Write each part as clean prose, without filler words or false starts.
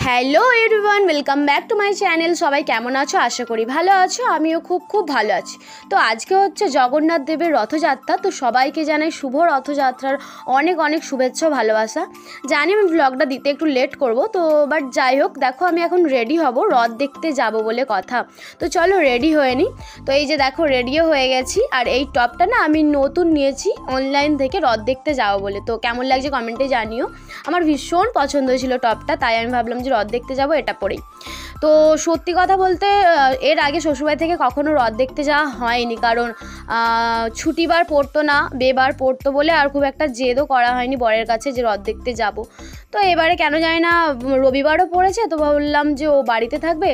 Hello everyone, welcome back to my channel. সবাই কেমন আছো? আশা করি ভালো আছো। আমিও খুব ভালো আছি। তো আজকে হচ্ছে জগন্নাথ দেবের রথযাত্রা। তো সবাইকে জানাই শুভ রথযাত্রার অনেক অনেক শুভেচ্ছা ভালোবাসা। জানি আমি ব্লগটা দিতে একটু লেট করব, তো বাট যাই হোক, দেখো আমি এখন রেডি হব, রথ দেখতে যাব বলে কথা। তো চলো রেডি হয়ে নিই। তো এই যে দেখো রেডিও হয়ে গেছি। আর এই টপটা না আমি নতুন নিয়েছি অনলাইন থেকে রথ দেখতে যাবো বলে। তো কেমন লাগছে কমেন্টে জানিও। আমার ভীষণ পছন্দ হয়েছিল টপটা, তাই আমি ভাবলাম যে রথ দেখতে যাব এটা পরেই। তো সত্যি কথা বলতে এর আগে শ্বশুরবাড়ি থেকে কখনো রথ দেখতে যাওয়া হয়নি, কারণ ছুটিবার পড়তো না, বেবার পড়তো বলে আর খুব একটা জেদও করা হয়নি বরের কাছে যে রথ দেখতে যাব। তো এবারে কেন জানি না রবিবারও পড়েছে, তো ভাবলাম যে ও বাড়িতে থাকবে,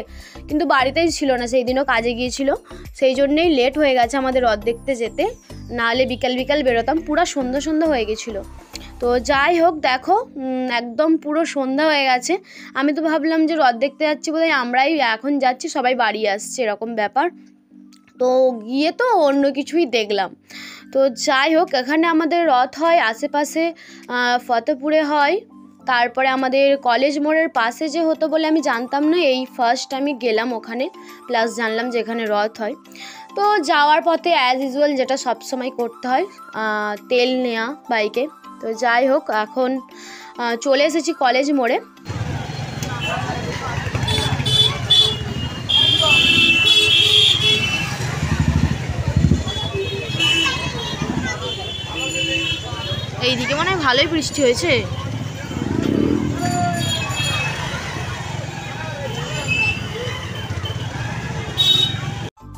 কিন্তু বাড়িতেই ছিল না, সেই দিনও কাজে গিয়েছিল। সেই জন্যেই লেট হয়ে গেছে আমাদের রথ দেখতে যেতে, নাহলে বিকাল বিকাল বেরোতাম। পুরো সন্ধ্যা হয়ে গেছিলো। তো যাই হোক, দেখো একদম পুরো সন্ধ্যা হয়ে গেছে। আমি তো ভাবলাম যে রথ দেখতে যাচ্ছি বোধহয় আমরাই এখন যাচ্ছি, সবাই বাড়ি আসছে, এরকম ব্যাপার। তো গিয়ে তো অন্য কিছুই দেখলাম। তো যাই হোক, এখানে আমাদের রথ হয় আশেপাশে, ফতেপুরে হয়, তারপরে আমাদের কলেজ মোড়ের পাশে যে হতো বলে আমি জানতাম না, এই ফার্স্ট আমি গেলাম ওখানে, প্লাস জানলাম যে এখানে রথ হয়। তো যাওয়ার পথে অ্যাজ ইউজুয়াল যেটা সবসময় করতে হয়, তেল নেওয়া বাইকে। তো যাই হোক, এখন চলে এসেছি কলেজ মোড়ে। এইদিকে মনে হয় ভালোই বৃষ্টি হয়েছে।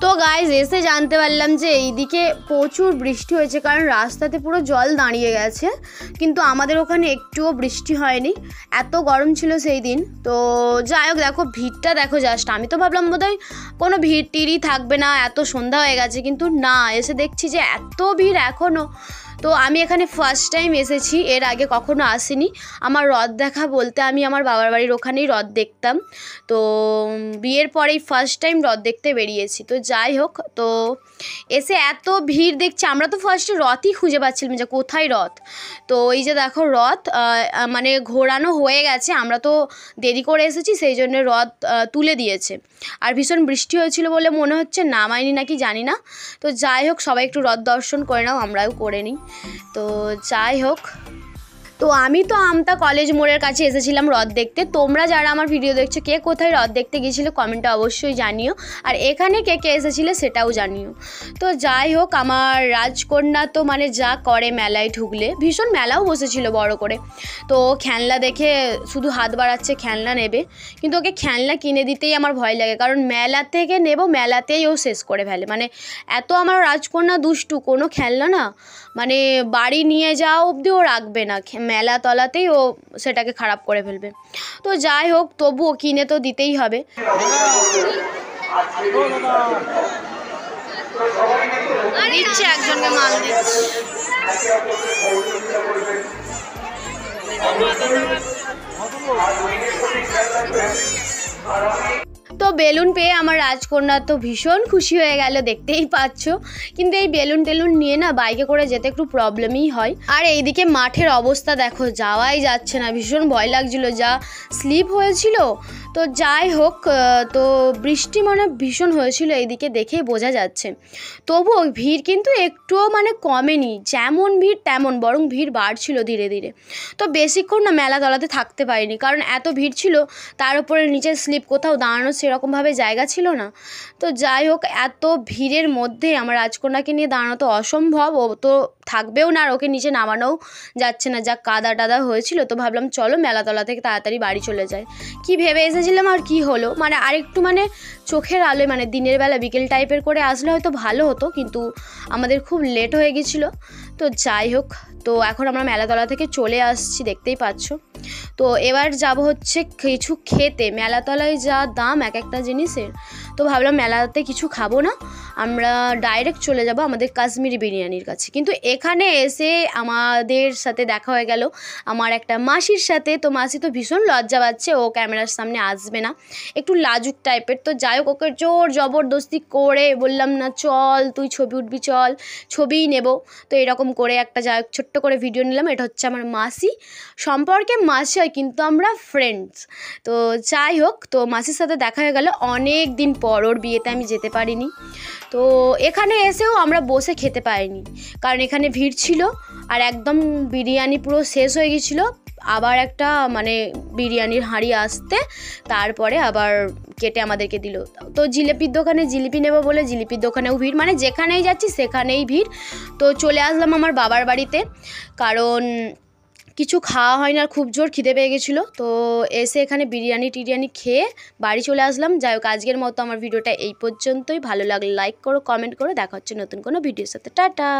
তো গাইজ এসে জানতে পারলাম যে এইদিকে প্রচুর বৃষ্টি হয়েছে, কারণ রাস্তাতে পুরো জল দাঁড়িয়ে গেছে, কিন্তু আমাদের ওখানে একটুও বৃষ্টি হয়নি। এত গরম ছিল সেই দিন। তো যাই হোক, দেখো ভিড়টা দেখো জাস্ট। আমি তো ভাবলাম বোধহয় কোনো ভিড় টিড়ই থাকবে না, এত সন্ধ্যা হয়ে গেছে, কিন্তু না, এসে দেখছি যে এত ভিড় এখনও। তো আমি এখানে ফার্স্ট টাইম এসেছি, এর আগে কখনো আসিনি। আমার রথ দেখা বলতে আমি আমার বাবার বাড়ির ওখানেই রথ দেখতাম। তো বিয়ের পরেই ফার্স্ট টাইম রথ দেখতে বেরিয়েছি। তো যাই হোক, তো এসে এত ভিড় দেখছি, আমরা তো ফার্স্টে রথই খুঁজে পাচ্ছিলাম যে কোথায় রথ। তো এই যে দেখো রথ মানে ঘোরানো হয়ে গেছে, আমরা তো দেরি করে এসেছি, সেই জন্য রথ তুলে দিয়েছে। আর ভীষণ বৃষ্টি হয়েছিল বলে মনে হচ্ছে নামায়নি নাকি জানি না। তো যাই হোক, সবাই একটু রথ দর্শন করে নাও, আমরাও করে নিই। তো যাই হোক, তো আমি তো আমতা কলেজ মোড়ের কাছে এসেছিলাম রথ দেখতে। তোমরা যারা আমার ভিডিও দেখছো, কে কোথায় রথ দেখতে গিয়েছিলে কমেন্টে অবশ্যই জানিও, আর এখানে কে কে এসেছিলে সেটাও জানিও। তো যাই হোক, আমার রাজকন্যা তো মানে যা করে মেলায় ঢুকলে, ভীষণ মেলাও বসেছিল বড় করে। তো খেলনা দেখে শুধু হাত বাড়াচ্ছে খেলনা নেবে, কিন্তু ওকে খেলনা কিনে দিতেই আমার ভয় লাগে, কারণ মেলা থেকে নেব, মেলাতেই ও শেষ করে ফেলে। মানে এত আমার রাজকন্যা দুষ্টু, কোনো খেলনা না মানে বাড়ি নিয়ে যাওয়া অবধি ও রাখবে না, মেলা তলাতেই ও সেটাকে খারাপ করে ফেলবে। তো যাই হোক, তবুও কিনে তো দিতেই হবে। দিচ্ছে একজনকে মাল দিচ্ছে। তো বেলুন পেয়ে আমার রাজকন্যা তো ভীষণ খুশি হয়ে গেল, দেখতেই পাচ্ছ। কিন্তু এই বেলুন টেলুন নিয়ে না বাইকে করে যেতে একটু প্রবলেমই হয়। আর এইদিকে মাঠের অবস্থা দেখো, যাওয়াই যাচ্ছে না, ভীষণ ভয় লাগছিল, যা স্লিপ হয়েছিল। তো যাই হোক, তো বৃষ্টি মানে ভীষণ হয়েছিল এইদিকে, দেখেই বোঝা যাচ্ছে। তবুও ভিড় কিন্তু একটুও মানে কমেনি, যেমন ভিড় তেমন, বরং ভিড় বাড়ছিল ধীরে ধীরে। তো বেশিক্ষণ না মেলা তলাতে থাকতে পারিনি, কারণ এত ভিড় ছিল, তার উপরে নিচের স্লিপ, কোথাও দাঁড়ানো সেরকমভাবে জায়গা ছিল না। তো যাই হোক, এত ভিড়ের মধ্যে আমার রাজকন্যাকে নিয়ে দাঁড়ানো তো অসম্ভব, ও তো থাকবেও না, আর ওকে নিচে নামানোও যাচ্ছে না, যা কাদা টাদা হয়েছিল। তো ভাবলাম চলো মেলাতলা থেকে তাড়াতাড়ি বাড়ি চলে যায়। কি ভেবে এসেছিলাম আর কি হলো, মানে আরেকটু মানে চোখের আলোয়, মানে দিনের বেলা বিকেল টাইপের করে আসলে হয়তো ভালো হতো, কিন্তু আমাদের খুব লেট হয়ে গেছিলো। তো যাই হোক, তো এখন আমরা মেলাতলা থেকে চলে আসছি, দেখতেই পাচ্ছ। তো এবার যাব হচ্ছে কিছু খেতে, মেলাতলায় যা দাম এক একটা জিনিসের, তো ভাবলাম মেলাতে কিছু খাবো না, আমরা ডাইরেক্ট চলে যাব আমাদের কাশ্মীরি বিরিয়ানির কাছে। কিন্তু এখানে এসে আমাদের সাথে দেখা হয়ে গেল আমার একটা মাসির সাথে। তো মাসি তো ভীষণ লজ্জা পাচ্ছে, ও ক্যামেরার সামনে আসবে না, একটু লাজুক টাইপের। তো যাই হোক, ওকে জোর জবরদস্তি করে বললাম না চল তুই ছবি উঠবি, চল ছবিই নেব। তো এরকম করে একটা যাই হোক ছোট্ট করে ভিডিও নিলাম। এটা হচ্ছে আমার মাসি, সম্পর্কে মাসি হয় কিন্তু আমরা ফ্রেন্ডস। তো যাই হোক, তো মাসির সাথে দেখা হয়ে গেল অনেক দিন পর, ওর বিয়েতে আমি যেতে পারিনি। তো এখানে এসেও আমরা বসে খেতে পারিনি, কারণ এখানে ভিড় ছিল আর একদম বিরিয়ানি পুরো শেষ হয়ে গেছিলো। আবার একটা মানে বিরিয়ানির হাঁড়ি আসতে তারপরে আবার কেটে আমাদেরকে দিল। তো জিলিপির দোকানে জিলিপি নেব বলে জিলিপির দোকানেও ভিড়, মানে যেখানেই যাচ্ছি সেখানেই ভিড়। তো চলে আসলাম আমার বাবার বাড়িতে, কারণ কিছু খাওয়া হয় না, আর খুব জোর খিদে পেয়ে গেছিলো। তো এসে এখানে বিরিয়ানি টিরিয়ানি খেয়ে বাড়ি চলে আসলাম। যাই হোক, আজকের মতো আমার ভিডিওটা এই পর্যন্তই। ভালো লাগলে লাইক করো, কমেন্ট করো। দেখা হচ্ছে নতুন কোনো ভিডিওর সাথে। টাটা।